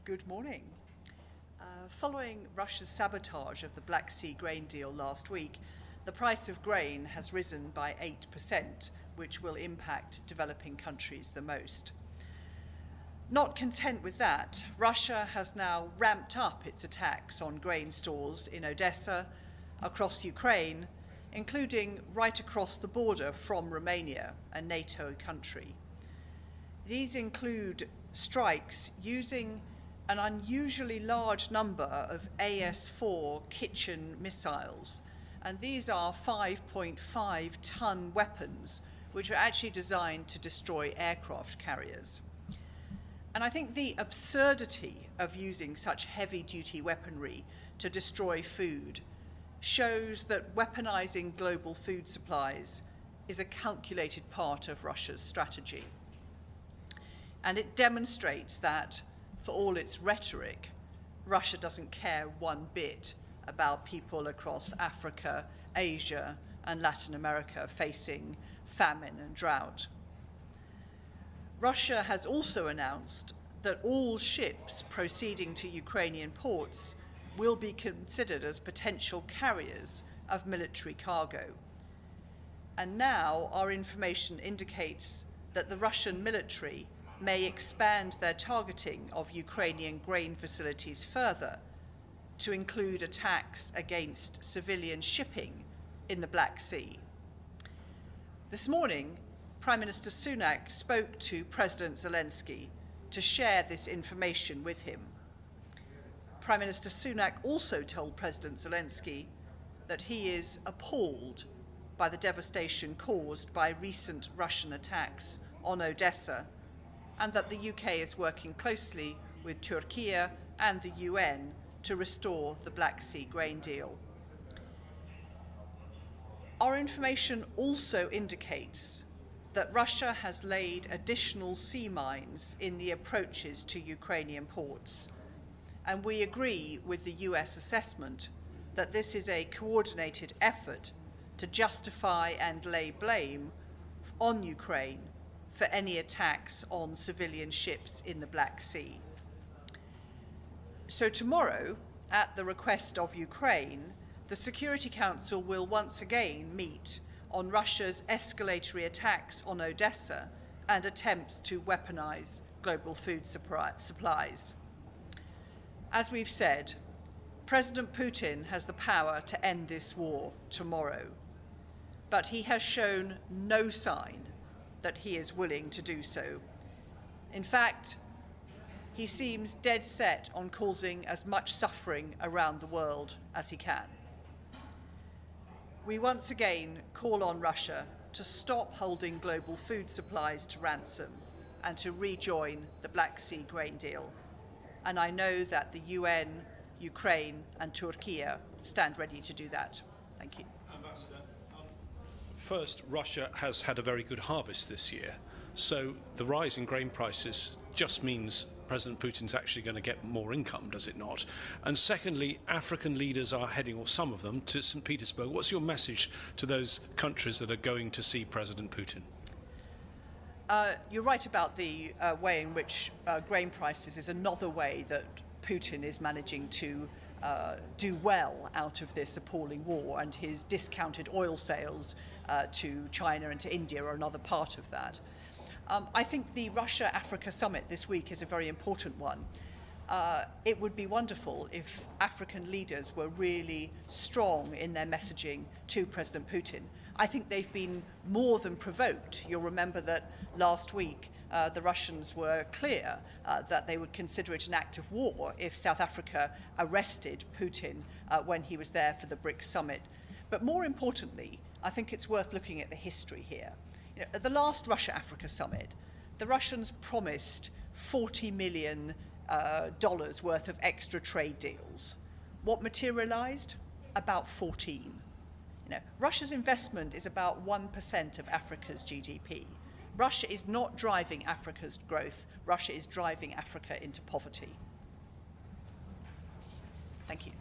Good morning. Following Russia's sabotage of the Black Sea grain deal last week, the price of grain has risen by 8%, which will impact developing countries the most. Not content with that, Russia has now ramped up its attacks on grain stores in Odessa, across Ukraine, including right across the border from Romania, a NATO country. These include strikes using an unusually large number of AS-4 kitchen missiles, and these are 5.5-ton weapons which are actually designed to destroy aircraft carriers. And I think the absurdity of using such heavy-duty weaponry to destroy food shows that weaponizing global food supplies is a calculated part of Russia's strategy. And it demonstrates that, for all its rhetoric, Russia doesn't care one bit about people across Africa, Asia, and Latin America facing famine and drought. Russia has also announced that all ships proceeding to Ukrainian ports will be considered as potential carriers of military cargo. And now our information indicates that the Russian military may expand their targeting of Ukrainian grain facilities further to include attacks against civilian shipping in the Black Sea. This morning, Prime Minister Sunak spoke to President Zelensky to share this information with him. Prime Minister Sunak also told President Zelensky that he is appalled by the devastation caused by recent Russian attacks on Odessa, and that the UK is working closely with Turkey and the UN to restore the Black Sea grain deal. Our information also indicates that Russia has laid additional sea mines in the approaches to Ukrainian ports, and we agree with the US assessment that this is a coordinated effort to justify and lay blame on Ukraine for any attacks on civilian ships in the Black Sea. So tomorrow, at the request of Ukraine, the Security Council will once again meet on Russia's escalatory attacks on Odessa and attempts to weaponize global food supplies. As we've said, President Putin has the power to end this war tomorrow, but he has shown no sign that he is willing to do so. In fact, he seems dead set on causing as much suffering around the world as he can. We once again call on Russia to stop holding global food supplies to ransom and to rejoin the Black Sea grain deal. And I know that the UN, Ukraine, and Turkey stand ready to do that. Thank you. Ambassador. First, Russia has had a very good harvest this year, so the rise in grain prices just means President Putin's actually going to get more income, does it not? And secondly, African leaders are heading, or some of them, to St. Petersburg. What's your message to those countries that are going to see President Putin? You're right about the way in which grain prices is another way that Putin is managing to do well out of this appalling war, and his discounted oil sales to China and to India are another part of that. I think the Russia-Africa summit this week is a very important one. It would be wonderful if African leaders were really strong in their messaging to President Putin. I think they've been more than provoked. You'll remember that last week the Russians were clear that they would consider it an act of war if South Africa arrested Putin when he was there for the BRICS summit. But more importantly, I think it's worth looking at the history here. At the last Russia-Africa summit, the Russians promised $40 million worth of extra trade deals. What materialized? About 14. Russia's investment is about 1% of Africa's GDP. Russia is not driving Africa's growth. Russia is driving Africa into poverty. Thank you.